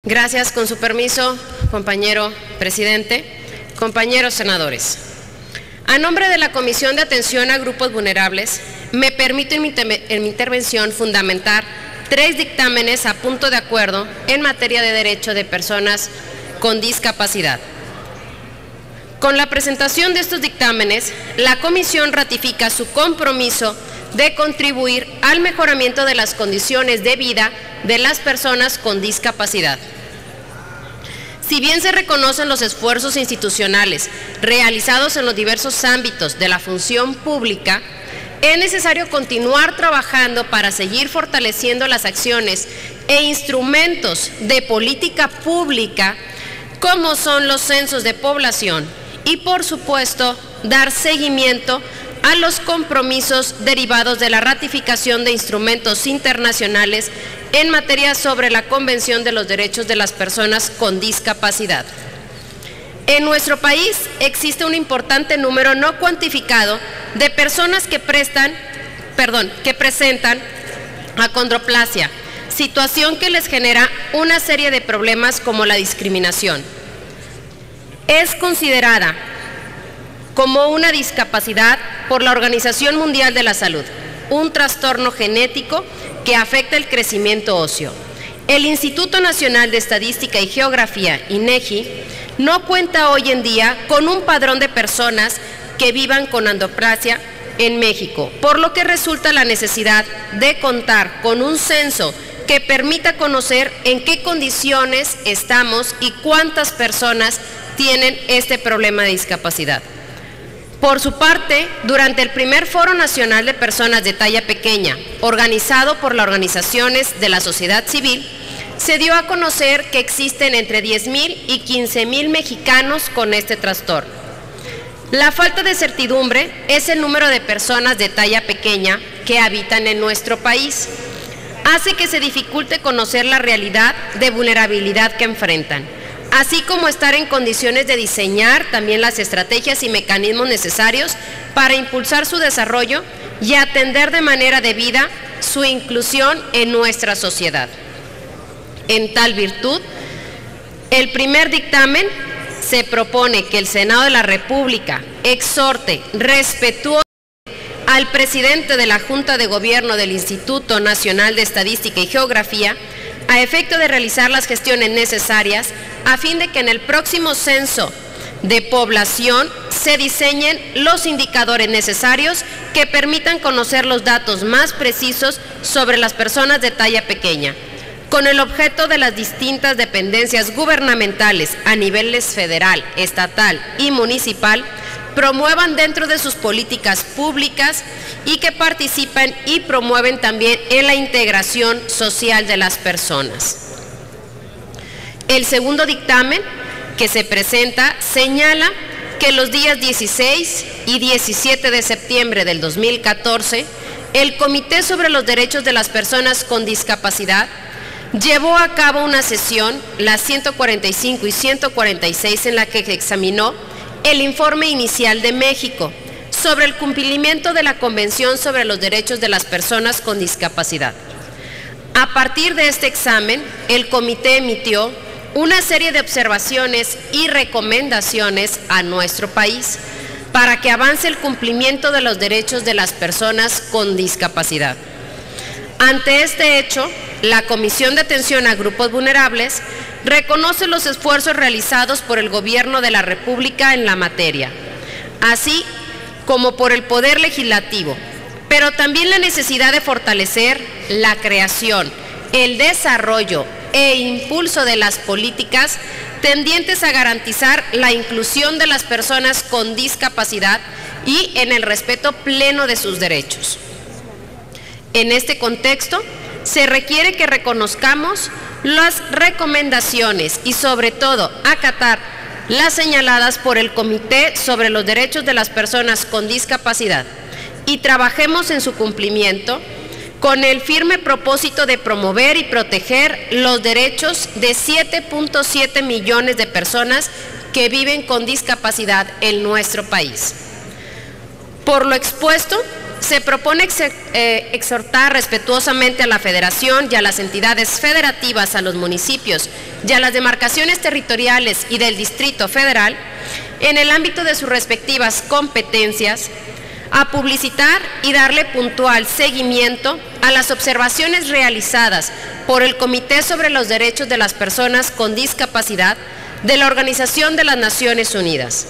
Gracias. Con su permiso, compañero presidente, compañeros senadores. A nombre de la Comisión de Atención a Grupos Vulnerables, me permito en mi intervención fundamentar 3 dictámenes a punto de acuerdo en materia de derecho de personas con discapacidad. Con la presentación de estos dictámenes, la Comisión ratifica su compromiso de contribuir al mejoramiento de las condiciones de vida de las personas con discapacidad. Si bien se reconocen los esfuerzos institucionales realizados en los diversos ámbitos de la función pública, es necesario continuar trabajando para seguir fortaleciendo las acciones e instrumentos de política pública, como son los censos de población, y por supuesto dar seguimiento a los compromisos derivados de la ratificación de instrumentos internacionales en materia sobre la Convención de los Derechos de las Personas con Discapacidad. En nuestro país existe un importante número no cuantificado de personas que presentan acondroplasia, situación que les genera una serie de problemas como la discriminación. Es considerada como una discapacidad por la Organización Mundial de la Salud, un trastorno genético que afecta el crecimiento óseo. El Instituto Nacional de Estadística y Geografía, INEGI, no cuenta hoy en día con un padrón de personas que vivan con androplasia en México, por lo que resulta la necesidad de contar con un censo que permita conocer en qué condiciones estamos y cuántas personas tienen este problema de discapacidad. Por su parte, durante el primer Foro Nacional de Personas de Talla Pequeña, organizado por las organizaciones de la sociedad civil, se dio a conocer que existen entre 10,000 y 15,000 mexicanos con este trastorno. La falta de certidumbre es el número de personas de talla pequeña que habitan en nuestro país. Hace que se dificulte conocer la realidad de vulnerabilidad que enfrentan, así como estar en condiciones de diseñar también las estrategias y mecanismos necesarios para impulsar su desarrollo y atender de manera debida su inclusión en nuestra sociedad. En tal virtud, el primer dictamen se propone que el Senado de la República exhorte respetuosamente al presidente de la Junta de Gobierno del Instituto Nacional de Estadística y Geografía a efecto de realizar las gestiones necesarias a fin de que en el próximo censo de población se diseñen los indicadores necesarios que permitan conocer los datos más precisos sobre las personas de talla pequeña, con el objeto de las distintas dependencias gubernamentales a niveles federal, estatal y municipal promuevan dentro de sus políticas públicas y que participen y promueven también en la integración social de las personas. El segundo dictamen que se presenta señala que los días 16 y 17 de septiembre del 2014, el Comité sobre los Derechos de las Personas con Discapacidad llevó a cabo una sesión, las 145 y 146, en la que examinó el informe inicial de México sobre el cumplimiento de la Convención sobre los Derechos de las Personas con Discapacidad. A partir de este examen, el comité emitió una serie de observaciones y recomendaciones a nuestro país para que avance el cumplimiento de los derechos de las personas con discapacidad. Ante este hecho, la Comisión de Atención a Grupos Vulnerables reconoce los esfuerzos realizados por el Gobierno de la República en la materia, así como por el Poder Legislativo, pero también la necesidad de fortalecer la creación, el desarrollo e impulso de las políticas tendientes a garantizar la inclusión de las personas con discapacidad y en el respeto pleno de sus derechos. En este contexto, se requiere que reconozcamos las recomendaciones y sobre todo acatar las señaladas por el Comité sobre los Derechos de las Personas con Discapacidad y trabajemos en su cumplimiento con el firme propósito de promover y proteger los derechos de 7.7 millones de personas que viven con discapacidad en nuestro país. Por lo expuesto, se propone exhortar respetuosamente a la Federación y a las entidades federativas, a los municipios y a las demarcaciones territoriales y del Distrito Federal, en el ámbito de sus respectivas competencias, a publicitar y darle puntual seguimiento a las observaciones realizadas por el Comité sobre los Derechos de las Personas con Discapacidad de la Organización de las Naciones Unidas,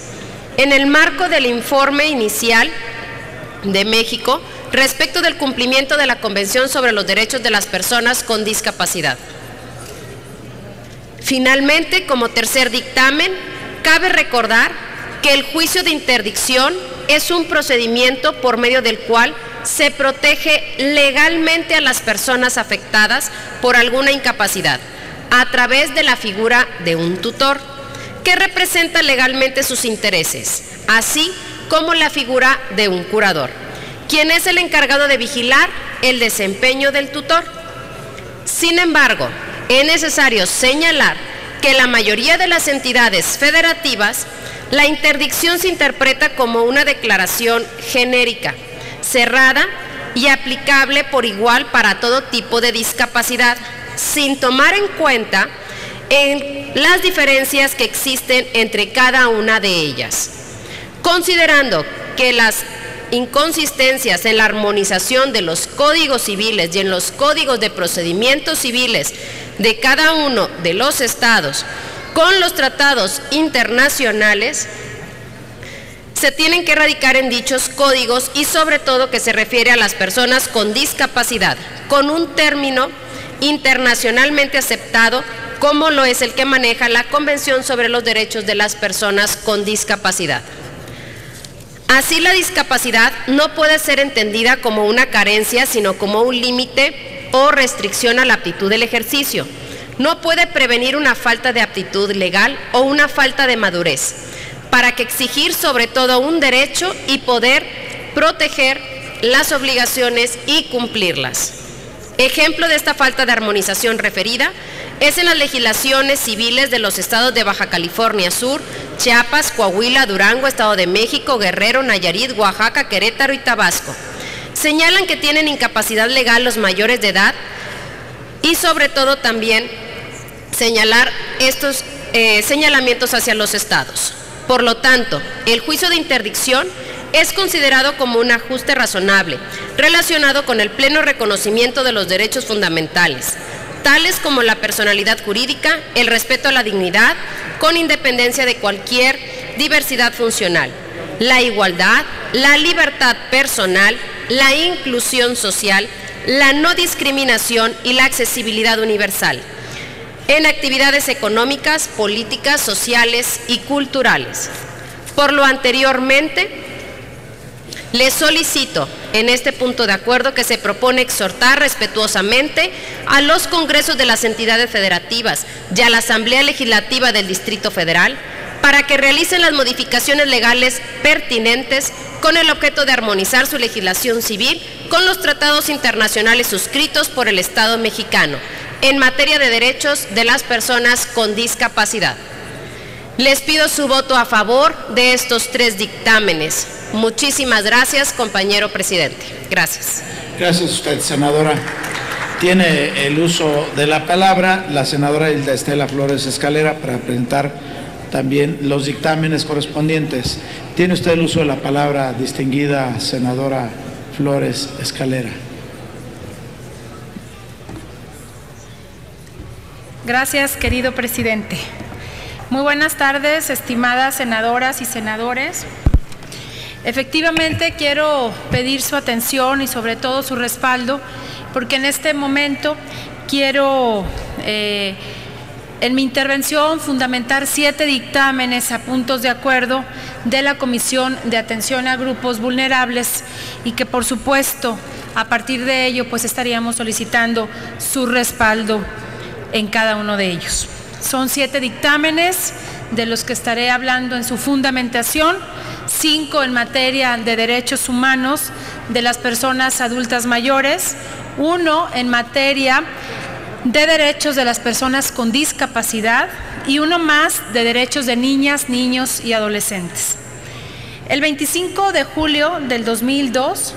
en el marco del informe inicial de México respecto del cumplimiento de la Convención sobre los Derechos de las Personas con Discapacidad. Finalmente, como tercer dictamen, cabe recordar que el juicio de interdicción es un procedimiento por medio del cual se protege legalmente a las personas afectadas por alguna incapacidad a través de la figura de un tutor que representa legalmente sus intereses, así como la figura de un curador, quien es el encargado de vigilar el desempeño del tutor. Sin embargo, es necesario señalar que la mayoría de las entidades federativas, la interdicción se interpreta como una declaración genérica, cerrada y aplicable por igual para todo tipo de discapacidad, sin tomar en cuenta las diferencias que existen entre cada una de ellas. Considerando que las inconsistencias en la armonización de los códigos civiles y en los códigos de procedimientos civiles de cada uno de los estados con los tratados internacionales se tienen que radicar en dichos códigos y sobre todo que se refiere a las personas con discapacidad, con un término internacionalmente aceptado como lo es el que maneja la Convención sobre los Derechos de las Personas con Discapacidad. Así, la discapacidad no puede ser entendida como una carencia, sino como un límite o restricción a la aptitud del ejercicio. No puede prevenir una falta de aptitud legal o una falta de madurez, para que exigir sobre todo un derecho y poder proteger las obligaciones y cumplirlas. Ejemplo de esta falta de armonización referida es en las legislaciones civiles de los estados de Baja California Sur, Chiapas, Coahuila, Durango, Estado de México, Guerrero, Nayarit, Oaxaca, Querétaro y Tabasco. Señalan que tienen incapacidad legal los mayores de edad y sobre todo también señalar estos señalamientos hacia los estados. Por lo tanto, el juicio de interdicción es considerado como un ajuste razonable, relacionado con el pleno reconocimiento de los derechos fundamentales, tales como la personalidad jurídica, el respeto a la dignidad, con independencia de cualquier diversidad funcional, la igualdad, la libertad personal, la inclusión social, la no discriminación y la accesibilidad universal en actividades económicas, políticas, sociales y culturales. Por lo anteriormente, les solicito en este punto de acuerdo que se propone exhortar respetuosamente a los congresos de las entidades federativas y a la Asamblea Legislativa del Distrito Federal para que realicen las modificaciones legales pertinentes con el objeto de armonizar su legislación civil con los tratados internacionales suscritos por el Estado mexicano en materia de derechos de las personas con discapacidad. Les pido su voto a favor de estos 3 dictámenes. Muchísimas gracias, compañero presidente. Gracias. Gracias a usted, senadora. Tiene el uso de la palabra la senadora Hilda Estela Flores Escalera para presentar también los dictámenes correspondientes. Tiene usted el uso de la palabra, distinguida senadora Flores Escalera. Gracias, querido presidente. Muy buenas tardes, estimadas senadoras y senadores. Efectivamente, quiero pedir su atención y sobre todo su respaldo, porque en este momento quiero, en mi intervención, fundamentar 7 dictámenes a puntos de acuerdo de la Comisión de Atención a Grupos Vulnerables y que, por supuesto, a partir de ello, pues estaríamos solicitando su respaldo en cada uno de ellos. Son 7 dictámenes de los que estaré hablando en su fundamentación, 5 en materia de derechos humanos de las personas adultas mayores, 1 en materia de derechos de las personas con discapacidad y 1 más de derechos de niñas, niños y adolescentes. El 25 de julio del 2002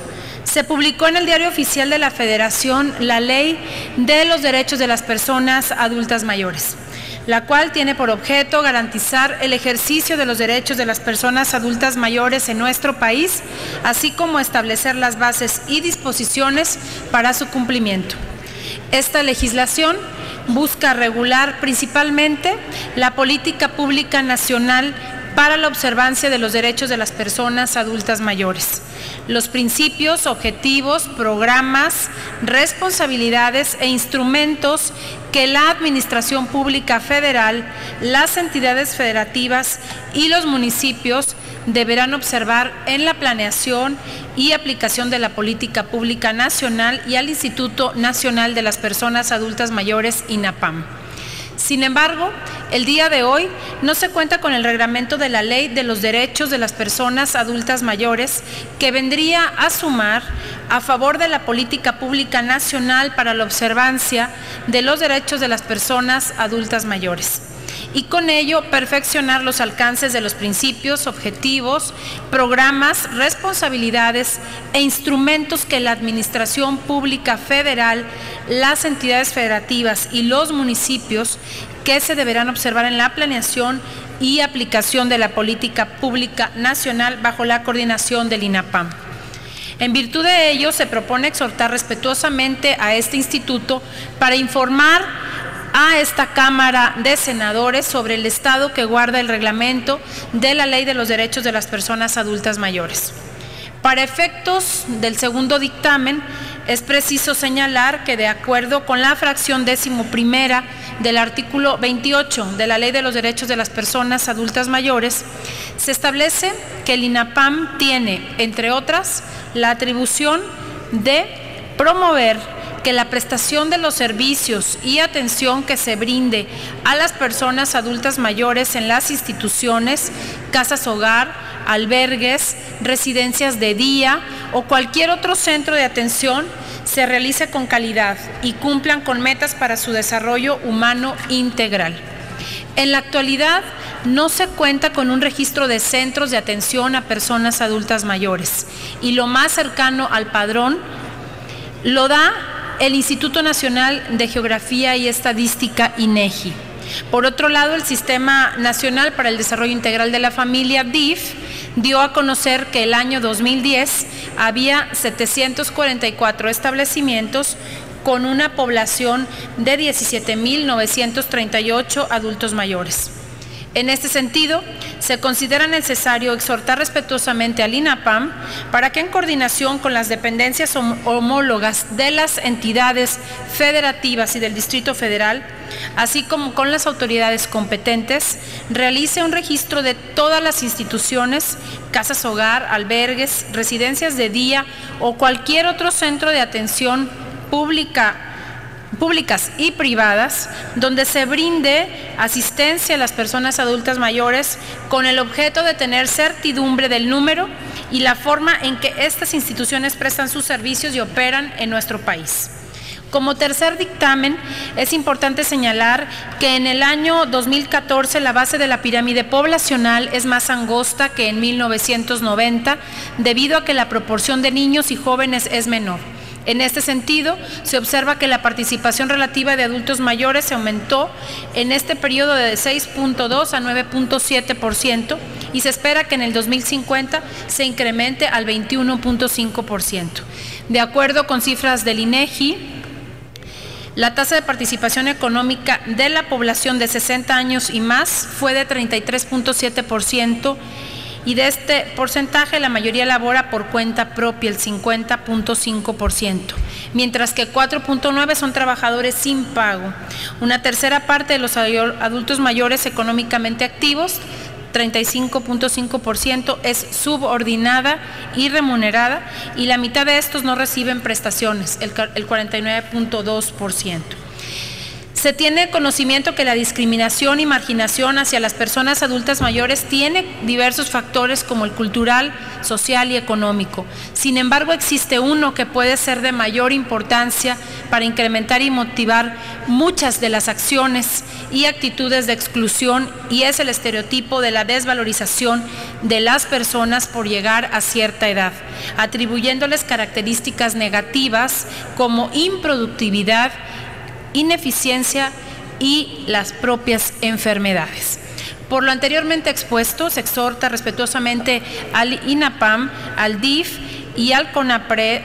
se publicó en el Diario Oficial de la Federación la Ley de los Derechos de las Personas Adultas Mayores, la cual tiene por objeto garantizar el ejercicio de los derechos de las personas adultas mayores en nuestro país, así como establecer las bases y disposiciones para su cumplimiento. Esta legislación busca regular principalmente la política pública nacional para la observancia de los derechos de las personas adultas mayores, los principios, objetivos, programas, responsabilidades e instrumentos que la Administración Pública Federal, las entidades federativas y los municipios deberán observar en la planeación y aplicación de la política pública nacional y al Instituto Nacional de las Personas Adultas Mayores, INAPAM. Sin embargo, el día de hoy no se cuenta con el reglamento de la Ley de los Derechos de las Personas Adultas Mayores, que vendría a sumar a favor de la política pública nacional para la observancia de los derechos de las personas adultas mayores, y con ello perfeccionar los alcances de los principios, objetivos, programas, responsabilidades e instrumentos que la Administración Pública Federal, las entidades federativas y los municipios que se deberán observar en la planeación y aplicación de la política pública nacional bajo la coordinación del INAPAM. En virtud de ello, se propone exhortar respetuosamente a este instituto para informar a esta Cámara de Senadores sobre el estado que guarda el reglamento de la Ley de los Derechos de las Personas Adultas Mayores. Para efectos del segundo dictamen, es preciso señalar que, de acuerdo con la fracción 11ª del artículo 28 de la Ley de los Derechos de las Personas Adultas Mayores, se establece que el INAPAM tiene, entre otras, la atribución de promover que la prestación de los servicios y atención que se brinde a las personas adultas mayores en las instituciones, casas hogar, albergues, residencias de día o cualquier otro centro de atención se realice con calidad y cumplan con metas para su desarrollo humano integral. En la actualidad, no se cuenta con un registro de centros de atención a personas adultas mayores, y lo más cercano al padrón lo da el Instituto Nacional de Geografía y Estadística, INEGI. Por otro lado, el Sistema Nacional para el Desarrollo Integral de la Familia, DIF, dio a conocer que el año 2010 había 744 establecimientos con una población de 17.938 adultos mayores. En este sentido, se considera necesario exhortar respetuosamente al INAPAM para que, en coordinación con las dependencias homólogas de las entidades federativas y del Distrito Federal, así como con las autoridades competentes, realice un registro de todas las instituciones, casas hogar, albergues, residencias de día o cualquier otro centro de atención públicas y privadas, donde se brinde asistencia a las personas adultas mayores con el objeto de tener certidumbre del número y la forma en que estas instituciones prestan sus servicios y operan en nuestro país. Como tercer dictamen, es importante señalar que en el año 2014 la base de la pirámide poblacional es más angosta que en 1990, debido a que la proporción de niños y jóvenes es menor. En este sentido, se observa que la participación relativa de adultos mayores se aumentó en este periodo de 6.2 a 9.7% y se espera que en el 2050 se incremente al 21.5%. De acuerdo con cifras del INEGI, la tasa de participación económica de la población de 60 años y más fue de 33.7%, y de este porcentaje la mayoría labora por cuenta propia, el 50.5%, mientras que 4.9% son trabajadores sin pago. Una tercera parte de los adultos mayores económicamente activos, 35.5%, es subordinada y remunerada, y la mitad de estos no reciben prestaciones, el 49.2%. Se tiene conocimiento que la discriminación y marginación hacia las personas adultas mayores tiene diversos factores como el cultural, social y económico. Sin embargo, existe uno que puede ser de mayor importancia para incrementar y motivar muchas de las acciones y actitudes de exclusión, y es el estereotipo de la desvalorización de las personas por llegar a cierta edad, atribuyéndoles características negativas como improductividad, ineficiencia y las propias enfermedades. Por lo anteriormente expuesto, se exhorta respetuosamente al INAPAM, al DIF y al CONAPRED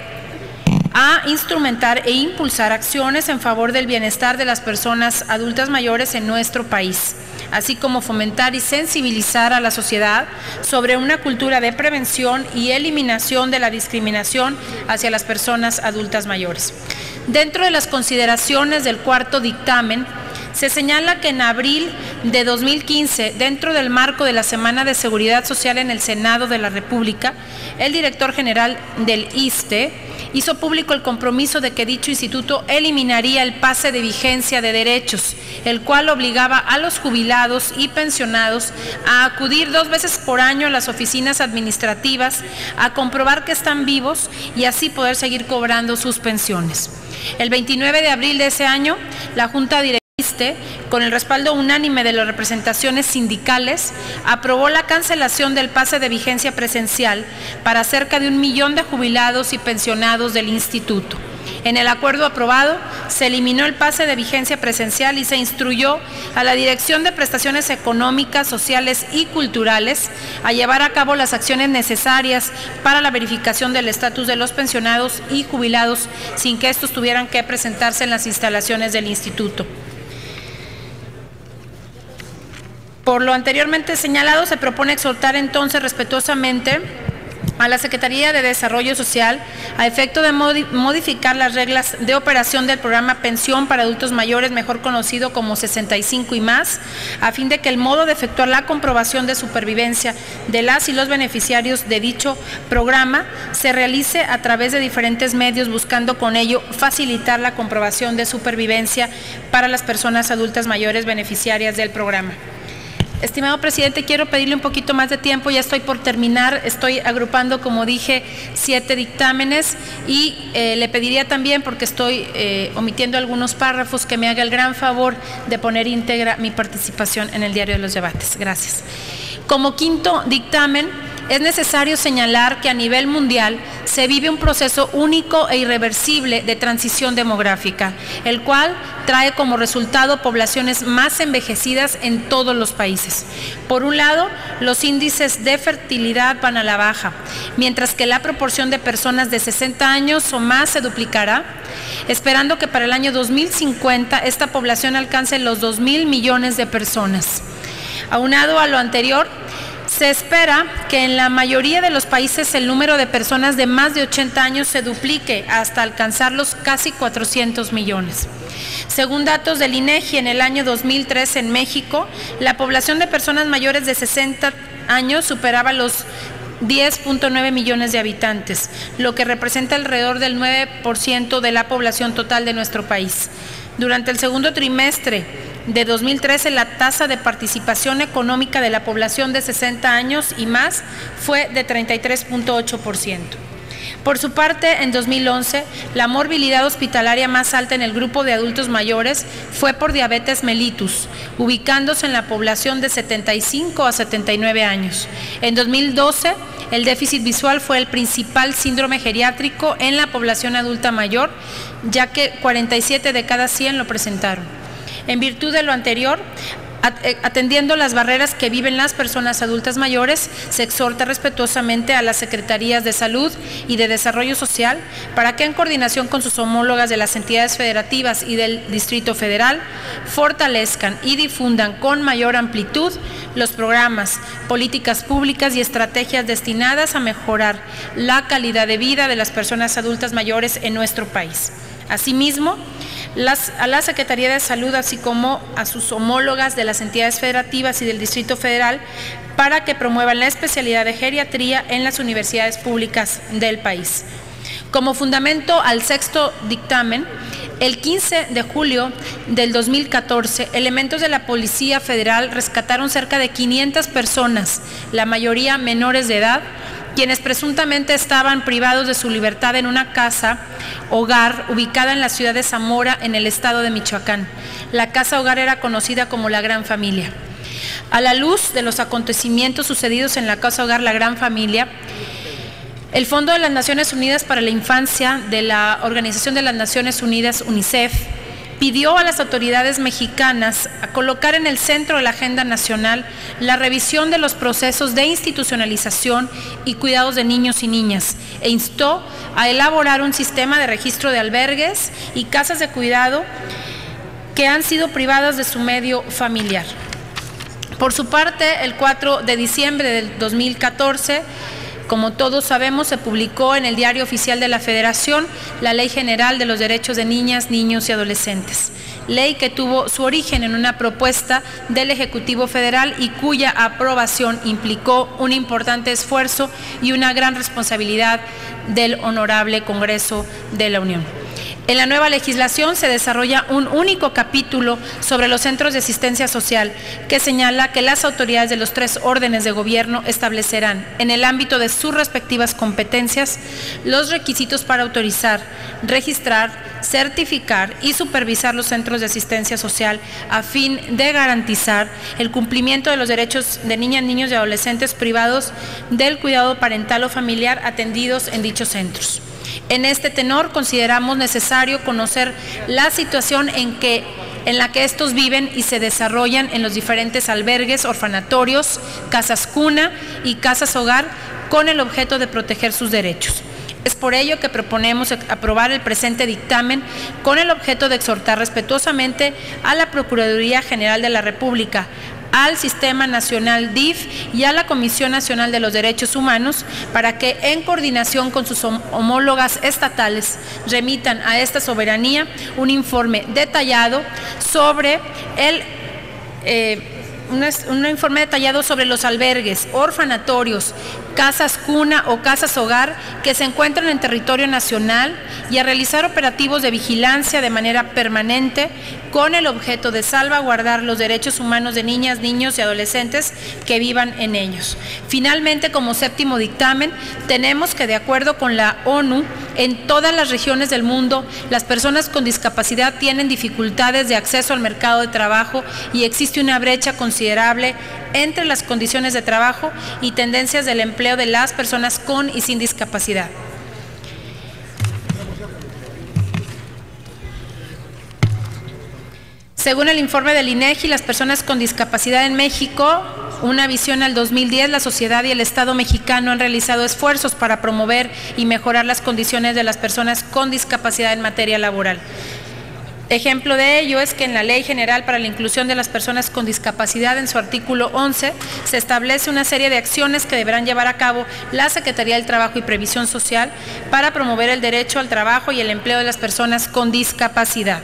a instrumentar e impulsar acciones en favor del bienestar de las personas adultas mayores en nuestro país, así como fomentar y sensibilizar a la sociedad sobre una cultura de prevención y eliminación de la discriminación hacia las personas adultas mayores. Dentro de las consideraciones del cuarto dictamen, se señala que en abril de 2015, dentro del marco de la Semana de Seguridad Social en el Senado de la República, el director general del ISSSTE hizo público el compromiso de que dicho instituto eliminaría el pase de vigencia de derechos, el cual obligaba a los jubilados y pensionados a acudir 2 veces por año a las oficinas administrativas a comprobar que están vivos y así poder seguir cobrando sus pensiones. El 29 de abril de ese año, la Junta Directiva, con el respaldo unánime de las representaciones sindicales, aprobó la cancelación del pase de vigencia presencial para cerca de 1 millón de jubilados y pensionados del instituto. En el acuerdo aprobado, se eliminó el pase de vigencia presencial y se instruyó a la Dirección de Prestaciones Económicas, Sociales y Culturales a llevar a cabo las acciones necesarias para la verificación del estatus de los pensionados y jubilados sin que estos tuvieran que presentarse en las instalaciones del instituto. Por lo anteriormente señalado, se propone exhortar entonces respetuosamente a la Secretaría de Desarrollo Social a efecto de modificar las reglas de operación del programa Pensión para Adultos Mayores, mejor conocido como 65 y más, a fin de que el modo de efectuar la comprobación de supervivencia de las y los beneficiarios de dicho programa se realice a través de diferentes medios, buscando con ello facilitar la comprobación de supervivencia para las personas adultas mayores beneficiarias del programa. Estimado presidente, quiero pedirle un poquito más de tiempo, ya estoy por terminar, estoy agrupando, como dije, 7 dictámenes y le pediría también, porque estoy omitiendo algunos párrafos, que me haga el gran favor de poner íntegra mi participación en el diario de los debates. Gracias. Como quinto dictamen, es necesario señalar que a nivel mundial se vive un proceso único e irreversible de transición demográfica, el cual trae como resultado poblaciones más envejecidas en todos los países. Por un lado, los índices de fertilidad van a la baja, mientras que la proporción de personas de 60 años o más se duplicará, esperando que para el año 2050 esta población alcance los 2.000 millones de personas. Aunado a lo anterior, se espera que en la mayoría de los países el número de personas de más de 80 años se duplique hasta alcanzar los casi 400 millones. Según datos del INEGI, en el año 2003 en México, la población de personas mayores de 60 años superaba los 10.9 millones de habitantes, lo que representa alrededor del 9% de la población total de nuestro país. Durante el segundo trimestre de 2013, la tasa de participación económica de la población de 60 años y más fue de 33.8%. Por su parte, en 2011, la morbilidad hospitalaria más alta en el grupo de adultos mayores fue por diabetes mellitus, ubicándose en la población de 75 a 79 años. En 2012, el déficit visual fue el principal síndrome geriátrico en la población adulta mayor, ya que 47 de cada 100 lo presentaron. En virtud de lo anterior, atendiendo las barreras que viven las personas adultas mayores, se exhorta respetuosamente a las Secretarías de Salud y de Desarrollo Social para que, en coordinación con sus homólogas de las entidades federativas y del Distrito Federal, fortalezcan y difundan con mayor amplitud los programas, políticas públicas y estrategias destinadas a mejorar la calidad de vida de las personas adultas mayores en nuestro país. Asimismo, a la Secretaría de Salud, así como a sus homólogas de las entidades federativas y del Distrito Federal, para que promuevan la especialidad de geriatría en las universidades públicas del país. Como fundamento al sexto dictamen, El 15 de julio del 2014, elementos de la Policía Federal rescataron cerca de 500 personas, la mayoría menores de edad, quienes presuntamente estaban privados de su libertad en una casa hogar ubicada en la ciudad de Zamora, en el estado de Michoacán. La casa hogar era conocida como la Gran Familia. A la luz de los acontecimientos sucedidos en la casa hogar La Gran Familia, el Fondo de las Naciones Unidas para la Infancia de la Organización de las Naciones Unidas, UNICEF, pidió a las autoridades mexicanas a colocar en el centro de la agenda nacional la revisión de los procesos de institucionalización y cuidados de niños y niñas e instó a elaborar un sistema de registro de albergues y casas de cuidado que han sido privadas de su medio familiar. Por su parte, el 4 de diciembre del 2014, como todos sabemos, se publicó en el Diario Oficial de la Federación la Ley General de los Derechos de Niñas, Niños y Adolescentes, ley que tuvo su origen en una propuesta del Ejecutivo Federal y cuya aprobación implicó un importante esfuerzo y una gran responsabilidad del Honorable Congreso de la Unión. En la nueva legislación se desarrolla un único capítulo sobre los centros de asistencia social que señala que las autoridades de los 3 órdenes de gobierno establecerán, en el ámbito de sus respectivas competencias, los requisitos para autorizar, registrar, certificar y supervisar los centros de asistencia social a fin de garantizar el cumplimiento de los derechos de niñas, niños y adolescentes privados del cuidado parental o familiar atendidos en dichos centros. En este tenor, consideramos necesario conocer la situación en la que estos viven y se desarrollan en los diferentes albergues, orfanatorios, casas cuna y casas hogar, con el objeto de proteger sus derechos. Es por ello que proponemos aprobar el presente dictamen con el objeto de exhortar respetuosamente a la Procuraduría General de la República, al Sistema Nacional DIF y a la Comisión Nacional de los Derechos Humanos para que, en coordinación con sus homólogas estatales, remitan a esta soberanía un informe detallado sobre un informe detallado sobre los albergues, orfanatorios, casas cuna o casas hogar que se encuentran en territorio nacional y a realizar operativos de vigilancia de manera permanente con el objeto de salvaguardar los derechos humanos de niñas, niños y adolescentes que vivan en ellos. Finalmente, como séptimo dictamen, tenemos que, de acuerdo con la ONU, en todas las regiones del mundo, las personas con discapacidad tienen dificultades de acceso al mercado de trabajo y existe una brecha considerable entre las condiciones de trabajo y tendencias del empleo de las personas con y sin discapacidad. Según el informe del INEGI, las personas con discapacidad en México, una visión al 2010, la sociedad y el Estado mexicano han realizado esfuerzos para promover y mejorar las condiciones de las personas con discapacidad en materia laboral. Ejemplo de ello es que en la Ley General para la Inclusión de las Personas con Discapacidad, en su artículo 11, se establece una serie de acciones que deberán llevar a cabo la Secretaría del Trabajo y Previsión Social para promover el derecho al trabajo y el empleo de las personas con discapacidad,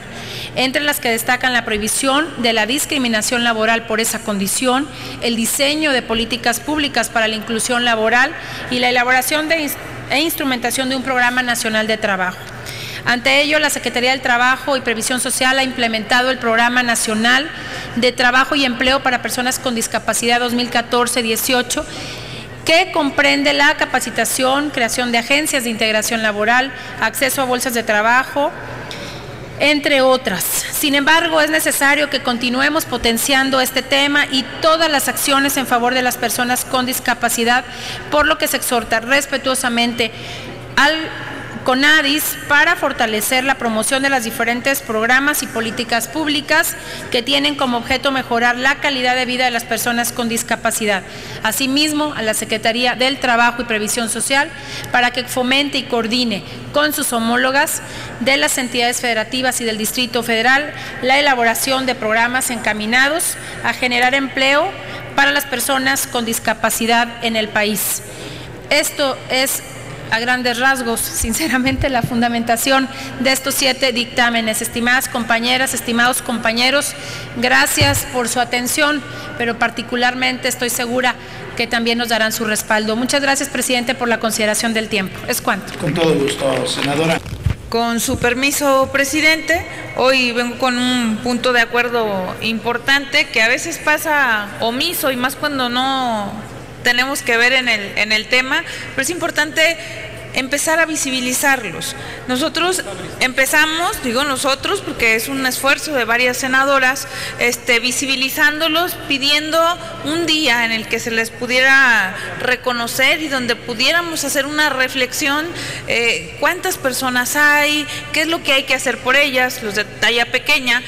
entre las que destacan la prohibición de la discriminación laboral por esa condición, el diseño de políticas públicas para la inclusión laboral y la elaboración e instrumentación de un programa nacional de trabajo. Ante ello, la Secretaría del Trabajo y Previsión Social ha implementado el Programa Nacional de Trabajo y Empleo para Personas con Discapacidad 2014-18, que comprende la capacitación, creación de agencias de integración laboral, acceso a bolsas de trabajo, entre otras. Sin embargo, es necesario que continuemos potenciando este tema y todas las acciones en favor de las personas con discapacidad, por lo que se exhorta respetuosamente al CONADIS para fortalecer la promoción de los diferentes programas y políticas públicas que tienen como objeto mejorar la calidad de vida de las personas con discapacidad. Asimismo, a la Secretaría del Trabajo y Previsión Social para que fomente y coordine con sus homólogas de las entidades federativas y del Distrito Federal la elaboración de programas encaminados a generar empleo para las personas con discapacidad en el país. Esto es, a grandes rasgos, sinceramente, la fundamentación de estos 7 dictámenes. Estimadas compañeras, estimados compañeros, gracias por su atención, pero particularmente estoy segura que también nos darán su respaldo. Muchas gracias, presidente, por la consideración del tiempo. Es cuanto. Con todo gusto, senadora. Con su permiso, presidente, hoy vengo con un punto de acuerdo importante que a veces pasa omiso y más cuando no tenemos que ver en el tema, pero es importante empezar a visibilizarlos. Nosotros empezamos, digo nosotros porque es un esfuerzo de varias senadoras, visibilizándolos, pidiendo un día en el que se les pudiera reconocer y donde pudiéramos hacer una reflexión, cuántas personas hay, qué es lo que hay que hacer por ellas, los de talla pequeña,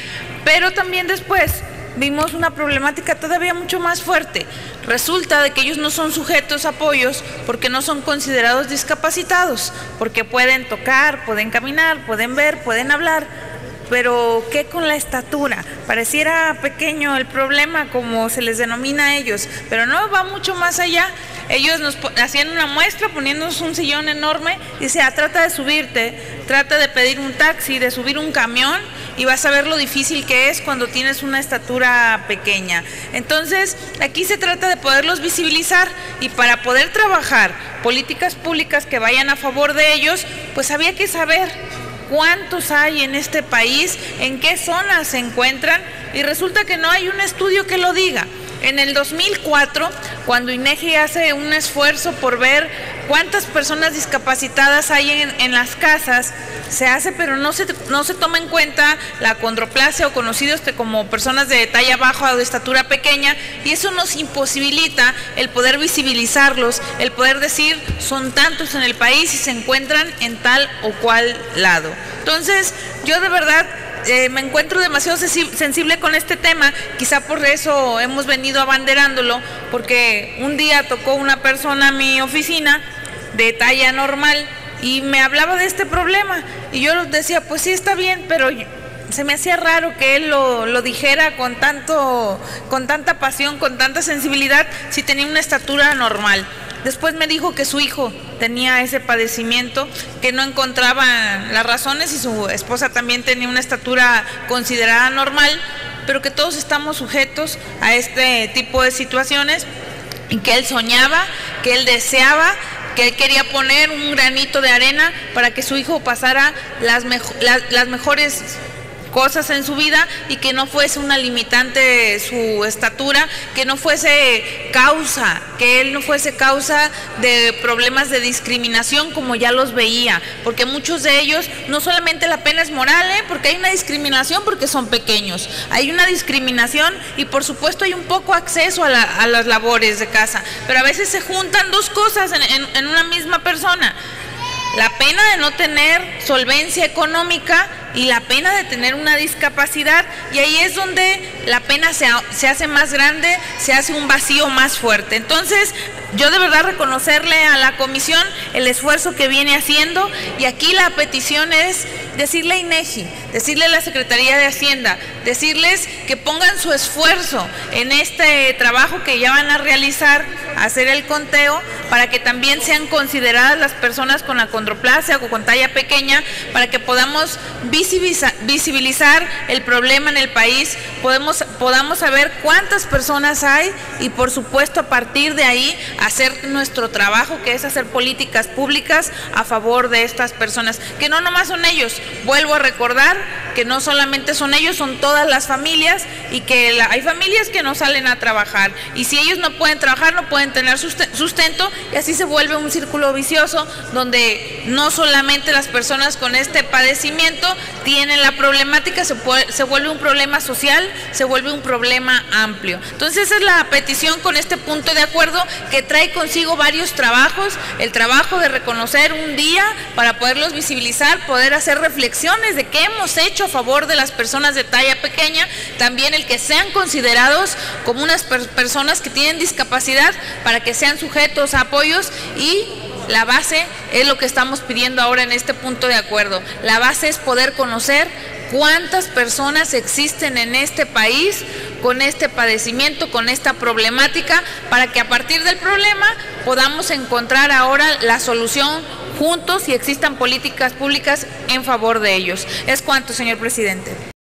pero también después vimos una problemática todavía mucho más fuerte. Resulta de que ellos no son sujetos a apoyos porque no son considerados discapacitados, porque pueden tocar, pueden caminar, pueden ver, pueden hablar, pero ¿qué con la estatura? Pareciera pequeño el problema como se les denomina a ellos, pero no, va mucho más allá. Ellos nos hacían una muestra poniéndonos un sillón enorme y decía, trata de subirte, trata de pedir un taxi, de subir un camión y vas a ver lo difícil que es cuando tienes una estatura pequeña. Entonces, aquí se trata de poderlos visibilizar y para poder trabajar políticas públicas que vayan a favor de ellos, pues había que saber cuántos hay en este país, en qué zonas se encuentran y resulta que no hay un estudio que lo diga. En el 2004, cuando INEGI hace un esfuerzo por ver cuántas personas discapacitadas hay en las casas, se hace, pero no se toma en cuenta la acondroplasia o conocidos como personas de talla baja o de estatura pequeña, y eso nos imposibilita el poder visibilizarlos, el poder decir son tantos en el país y se encuentran en tal o cual lado. Entonces, yo de verdad me encuentro demasiado sensible con este tema, quizá por eso hemos venido abanderándolo, porque un día tocó una persona a mi oficina de talla normal y me hablaba de este problema y yo decía, pues sí está bien, pero se me hacía raro que él lo dijera con tanta pasión, con tanta sensibilidad, si tenía una estatura normal. Después me dijo que su hijo tenía ese padecimiento, que no encontraba las razones y su esposa también tenía una estatura considerada normal, pero que todos estamos sujetos a este tipo de situaciones y que él soñaba, que él deseaba, que él quería poner un granito de arena para que su hijo pasara las mejores cosas en su vida y que no fuese una limitante su estatura, que no fuese causa, que él no fuese causa de problemas de discriminación como ya los veía, porque muchos de ellos no solamente la pena es moral, porque hay una discriminación porque son pequeños, hay una discriminación y por supuesto hay un poco acceso a las labores de casa, pero a veces se juntan dos cosas en una misma persona. La pena de no tener solvencia económica y la pena de tener una discapacidad, y ahí es donde la pena se hace más grande, se hace un vacío más fuerte. Entonces, yo de verdad reconocerle a la comisión el esfuerzo que viene haciendo, y aquí la petición es decirle a INEGI, decirle a la Secretaría de Hacienda, decirles que pongan su esfuerzo en este trabajo que ya van a realizar, hacer el conteo, para que también sean consideradas las personas con acondroplasia o con talla pequeña, para que podamos visibilizar el problema en el país, podamos saber cuántas personas hay y por supuesto a partir de ahí hacer nuestro trabajo, que es hacer políticas públicas a favor de estas personas, que no nomás son ellos, vuelvo a recordar que no solamente son ellos, son todas las familias, y que hay familias que no salen a trabajar, y si ellos no pueden trabajar no pueden tener sustento, y así se vuelve un círculo vicioso donde no solamente las personas con este padecimiento tienen la problemática, se vuelve un problema social, se vuelve un problema amplio. Entonces esa es la petición con este punto de acuerdo, que trae consigo varios trabajos, el trabajo de reconocer un día para poderlos visibilizar, poder hacer reflexiones de qué hemos hecho a favor de las personas de talla pequeña, también el que sean considerados como unas personas que tienen discapacidad para que sean sujetos a apoyos, y la base es lo que estamos pidiendo ahora en este punto de acuerdo. La base es poder conocer cuántas personas existen en este país con este padecimiento, con esta problemática, para que a partir del problema podamos encontrar ahora la solución juntos y existan políticas públicas en favor de ellos. Es cuanto, señor presidente.